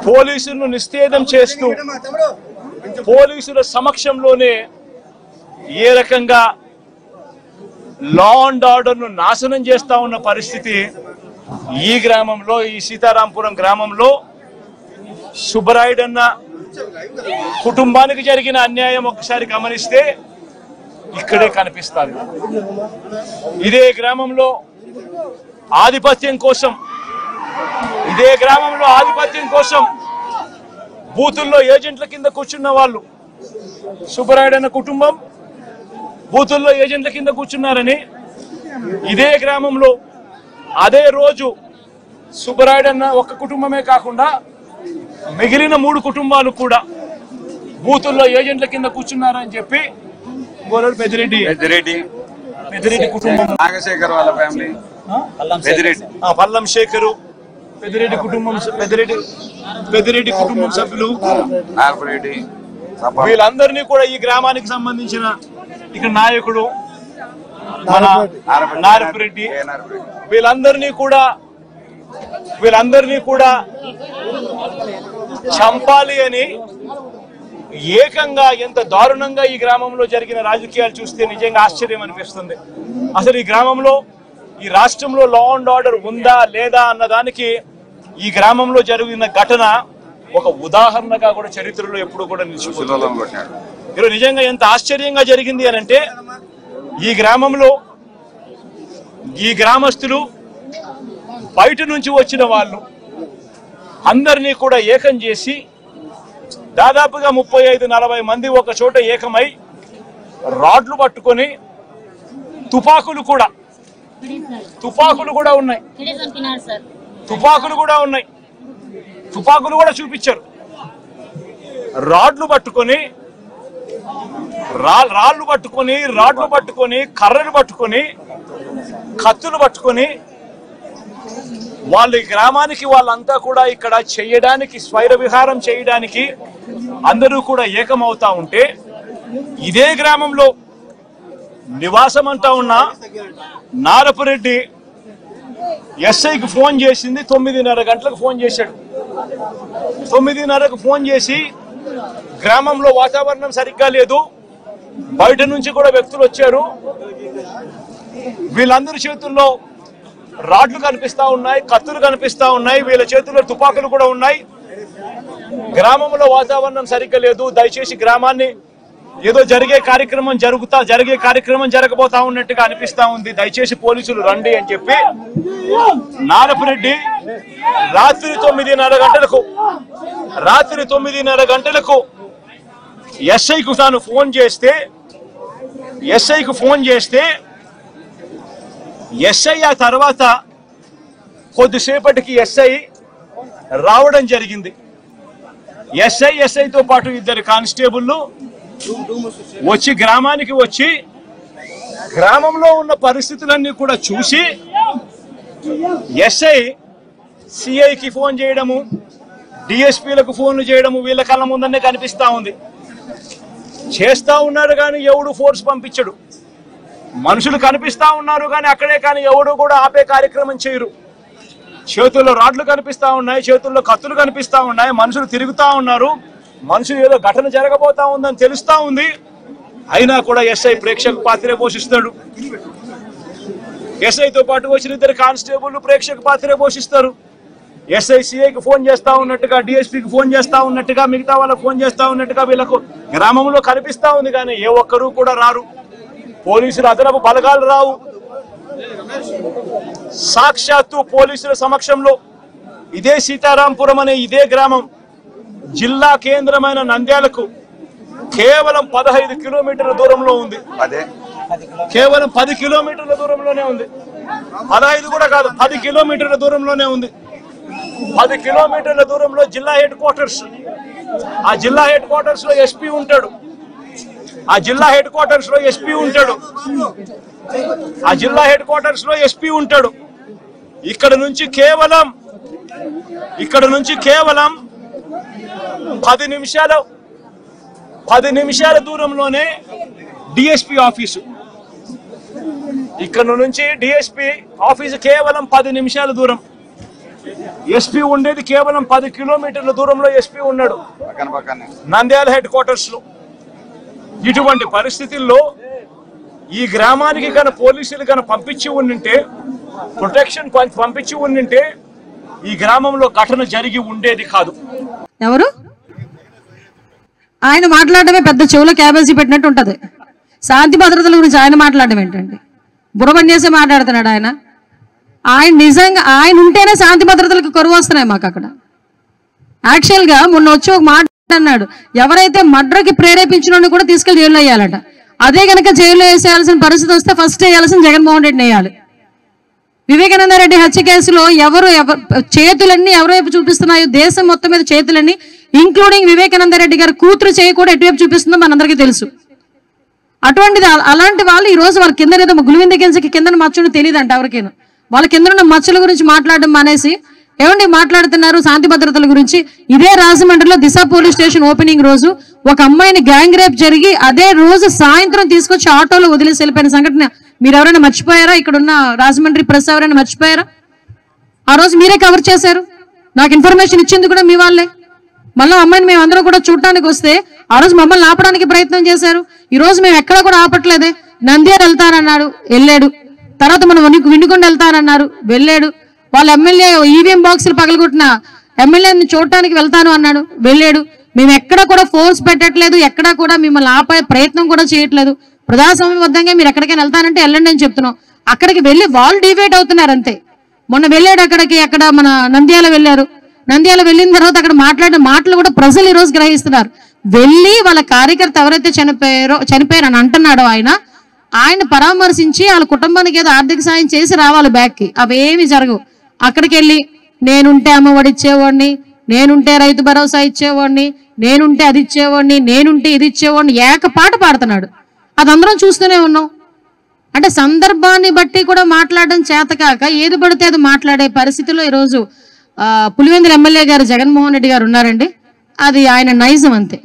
పోలీసులను నిస్తేదం చేస్తూ పోలీసుల సమక్షంలోనే ఏ రకంగా లా అండ్ ఆర్డర్ను నాశనం చేస్తా ఉన్న పరిస్థితి ఈ గ్రామంలో, ఈ సీతారాంపురం గ్రామంలో సుబ్బరాయుడన్న కుటుంబానికి జరిగిన అన్యాయం ఒకసారి గమనిస్తే ఇక్కడే కనిపిస్తుంది. ఇదే గ్రామంలో ఆధిపత్యం కోసం బూతుల్లో ఏజెంట్ల కింద కూర్చున్న వాళ్ళు, సుబ్బరాయుడన్న కుటుంబం బూతుల్లో ఏజెంట్ల కింద కూర్చున్నారని ఇదే గ్రామంలో అదే రోజు సుబ్బరాయుడన్న ఒక్క కుటుంబమే కాకుండా మిగిలిన 3 కుటుంబాలు కూడా బూతుల్లో ఏజెంట్ల కింద కూర్చున్నారని చెప్పి పెద్దిరెడ్డి కుటుంబం, నాగశేఖర్ వాళ్ళ ఫ్యామిలీ, పల్లం శేఖరు, పెద్దిరెడ్డి కుటుంబం సభ్యులు, వీళ్ళందరినీ కూడా ఈ గ్రామానికి సంబంధించిన ఇక్కడ నాయకుడు మన నారపురెడ్డి, వీళ్ళందరినీ కూడా చంపాలి అని ఏకంగా ఎంత దారుణంగా ఈ గ్రామంలో జరిగిన రాజకీయాలు చూస్తే నిజంగా ఆశ్చర్యం అనిపిస్తుంది. అసలు ఈ గ్రామంలో, ఈ రాష్ట్రంలో లా అండ్ ఆర్డర్ ఉందా లేదా అన్నదానికి ఈ గ్రామంలో జరిగిన ఘటన ఒక ఉదాహరణగా కూడా చరిత్రలో ఎప్పుడు కూడా నిలిచిపోతుంది. ఈరోజు నిజంగా ఎంత ఆశ్చర్యంగా జరిగింది అని అంటే, ఈ గ్రామంలో ఈ గ్రామస్తులు బయట నుంచి వచ్చిన వాళ్ళు అందరినీ కూడా ఏకం చేసి దాదాపుగా 35-40 మంది ఒక చోట ఏకమై రాడ్లు పట్టుకొని తుపాకులు కూడా ఉన్నాయి, తుపాకులు కూడా చూపించారు. రాడ్లు పట్టుకొని కర్రలు పట్టుకొని కత్తులు పట్టుకొని వాళ్ళ గ్రామానికి వాళ్ళంతా కూడా ఇక్కడ చేయడానికి, స్వైర విహారం చేయడానికి అందరూ కూడా ఏకమవుతా ఉంటే, ఇదే గ్రామంలో నివాసం అంటా ఉన్న నారపురెడ్డి ఎస్ఐకి ఫోన్ చేసింది 9:30 గంటలకు ఫోన్ చేశాడు. 9:30కు ఫోన్ చేసి గ్రామంలో వాతావరణం సరిగ్గా లేదు, బయట నుంచి కూడా వ్యక్తులు వచ్చారు, వీళ్ళందరి చేతుల్లో రాడ్లు కనిపిస్తా ఉన్నాయి, కత్తులు కనిపిస్తా ఉన్నాయి, వీళ్ళ చేతుల్లో తుపాకులు కూడా ఉన్నాయి, గ్రామంలో వాతావరణం సరిగ్గా లేదు, దయచేసి గ్రామాన్ని ఏదో జరిగే కార్యక్రమం జరగబోతా ఉన్నట్టుగా అనిపిస్తా ఉంది, దయచేసి పోలీసులు రండి అని చెప్పి నారపురెడ్డి రాత్రి 9:30 గంటలకు ఎస్ఐకు తాను ఫోన్ చేస్తే ఎస్ఐ ఆ తర్వాత కొద్దిసేపటికి ఎస్ఐ రావడం జరిగింది. ఎస్ఐతో పాటు 2 కానిస్టేబుల్లు వచ్చి గ్రామానికి వచ్చి గ్రామంలో ఉన్న పరిస్థితులన్నీ కూడా చూసి ఎస్ఐ సిఐకి ఫోన్ చేయడము, డిఎస్పీలకు ఫోన్లు చేయడము వీళ్ళ కళ్ళ ముందనే కనిపిస్తా ఉంది. చేస్తా ఉన్నాడు కానీ ఎవడు ఫోర్స్ పంపించడు, మనుషులు కనిపిస్తా ఉన్నారు కానీ అక్కడే కానీ ఎవడు కూడా ఆపే కార్యక్రమం చేయరు. చేతుల్లో రాడ్లు కనిపిస్తా ఉన్నాయి, చేతుల్లో కత్తులు కనిపిస్తా ఉన్నాయి, మనుషులు తిరుగుతా ఉన్నారు, మనుషులు ఏదో ఘటన జరగబోతా ఉందని తెలుస్తా ఉంది, అయినా కూడా ఎస్ఐ ప్రేక్షక పాత్రే పోషిస్తాడు. ఎస్ఐతో పాటు వచ్చిన 2 కానిస్టేబుల్ ప్రేక్షక పాత్రే పోషిస్తారు. ఎస్ఐ సిఐకి ఫోన్ చేస్తా ఉన్నట్టుగా, డిఎస్పీకి ఫోన్ చేస్తా ఉన్నట్టుగా, మిగతా వాళ్ళకి ఫోన్ చేస్తా ఉన్నట్టుగా వీళ్ళకు గ్రామంలో కనిపిస్తా ఉంది కానీ ఏ ఒక్కరూ కూడా రారు, పోలీసులు అదనపు బలగాలు రావు. సాక్షాత్తు పోలీసుల సమక్షంలో ఇదే సీతారాంపురం అనే ఇదే గ్రామం జిల్లా కేంద్రమైన నంద్యాలకు కేవలం 15 కిలోమీటర్ల దూరంలో ఉంది. కేవలం 10 కిలోమీటర్ల దూరంలోనే ఉంది, 15 కూడా కాదు, 10 కిలోమీటర్ల దూరంలోనే ఉంది. 10 కిలోమీటర్ల దూరంలో జిల్లా హెడ్ క్వార్టర్స్, ఆ జిల్లా హెడ్ క్వార్టర్స్ లో ఎస్పీ ఉంటాడు, ఇక్కడ నుంచి కేవలం 10 నిమిషాల దూరంలోనే డిఎస్పీ ఆఫీసు, ఇక్కడ నుంచి డిఎస్పీ ఆఫీసు కేవలం 10 నిమిషాల దూరం. ఎస్పీ ఉండేది కేవలం 10 కిలోమీటర్ల దూరంలో ఎస్పీ ఉన్నాడు నంద్యాల హెడ్ క్వార్టర్స్ లో. ఇటువంటి పరిస్థితుల్లో ఈ గ్రామానికి కనుక పోలీసులు కనుక పంపించి ఉండింటే, ప్రొటెక్షన్ పంపించి ఉండింటే ఈ గ్రామంలో ఘటన జరిగి ఉండేది కాదు. ఎవరు ఆయన మాట్లాడమే పెద్ద చెవులో క్యాబేజీ పెట్టినట్టు ఉంటది. శాంతి భద్రతల గురించి ఆయన మాట్లాడడం ఏంటండి? బుర్రబని చేసే మాట్లాడుతున్నాడు ఆయన. ఆయన నిజంగా ఆయన ఉంటేనే శాంతి భద్రతలకు కరువు వస్తున్నాయి మాకు అక్కడ. యాక్చువల్గా మొన్న వచ్చి ఒక మాట అన్నాడు, ఎవరైతే మర్డర్కి ప్రేరేపించిన కూడా తీసుకెళ్లి జైల్లో వేయాలట. అదే కనుక జైల్లో వేసేయాల్సిన పరిస్థితి వస్తే ఫస్ట్ వేయాల్సిన జగన్మోహన్ రెడ్డిని వేయాలి. వివేకానంద రెడ్డి హత్య కేసులో చేతులన్నీ ఎవరి వైపు చూపిస్తున్నాయో, దేశం మొత్తం మీద చేతులన్నీ, ఇంక్లూడింగ్ వివేకానంద రెడ్డి గారి కూతురు చేయి కూడా ఎటువైపు చూపిస్తుందో మనందరికీ తెలుసు. అటువంటిది అలాంటి వాళ్ళు ఈ రోజు వాళ్ళ కింద ఏదో గులివింద గింజకి కింద మచ్చలు తెలియదంట ఎవరికైనా. వాళ్ళ కింద ఉన్న మచ్చల గురించి మాట్లాడడం మానేసి ఏమండి మాట్లాడుతున్నారు శాంతి భద్రతల గురించి. ఇదే రాజమండ్రిలో దిశ పోలీస్ స్టేషన్ ఓపెనింగ్ రోజు ఒక అమ్మాయిని గ్యాంగ్ రేప్ జరిగి అదే రోజు సాయంత్రం తీసుకొచ్చి ఆటోలో వదిలేసి వెళ్ళిపోయిన సంఘటన మీరు ఎవరైనా మర్చిపోయారా? ఇక్కడ ఉన్న రాజమండ్రి ప్రెస్ ఎవరైనా మర్చిపోయారా? ఆ రోజు మీరే కవర్ చేశారు. నాకు ఇన్ఫర్మేషన్ ఇచ్చింది కూడా మీ వాళ్ళే. మళ్ళీ అమ్మాయిని మేము అందరం కూడా చూడటానికి వస్తే ఆ రోజు మమ్మల్ని ఆపడానికి ప్రయత్నం చేశారు. ఈ రోజు మేము ఎక్కడ కూడా ఆపట్లేదే. నంద్యాల వెళ్తానన్నాడు, వెళ్ళాడు. తర్వాత మనం వినుకొండ వెళ్తానన్నారు, వెళ్ళాడు. వాళ్ళ ఎమ్మెల్యే ఈవీఎం బాక్సులు పగలగొట్టిన ఎమ్మెల్యేని చూడటానికి వెళ్తాను అన్నాడు, వెళ్ళాడు. మేము ఎక్కడ కూడా ఫోర్స్ పెట్టట్లేదు, ఎక్కడా కూడా మిమ్మల్ని ఆపే ప్రయత్నం కూడా చేయట్లేదు. ప్రజాస్వామ్యబద్ధంగా మీరు ఎక్కడికైనా వెళ్తానంటే వెళ్ళండి అని చెప్తున్నాం. అక్కడికి వెళ్ళి వాళ్ళు డిబేట్ అవుతున్నారు అంతే. మొన్న వెళ్ళాడు అక్కడ మన నంద్యాల వెళ్ళారు. నంద్యాల వెళ్ళిన తర్వాత అక్కడ మాట్లాడిన మాటలు కూడా ప్రజలు ఈ రోజు గ్రహిస్తున్నారు. వెళ్ళి వాళ్ళ కార్యకర్త ఎవరైతే చనిపోయారు అని అంటున్నాడో ఆయన పరామర్శించి వాళ్ళ కుటుంబానికి ఏదో ఆర్థిక సాయం చేసి రావాలి బ్యాక్కి. అవేమి జరగవు. అక్కడికి వెళ్ళి నేనుంటే అమ్మఒడి ఇచ్చేవాడిని, నేనుంటే రైతు భరోసా ఇచ్చేవాడిని, నేనుంటే అది ఇచ్చేవాడిని, నేనుంటే ఇది ఇచ్చేవాడిని, ఏకపాట పాడుతున్నాడు. అది అందరం చూస్తూనే ఉన్నాం. అంటే సందర్భాన్ని బట్టి కూడా మాట్లాడడం చేతకాక ఏది పడితే అది మాట్లాడే పరిస్థితిలో ఈరోజు పులివెందుల ఎమ్మెల్యే గారు జగన్మోహన్ రెడ్డి గారు ఉన్నారండి. అది ఆయన నైజం అంతే.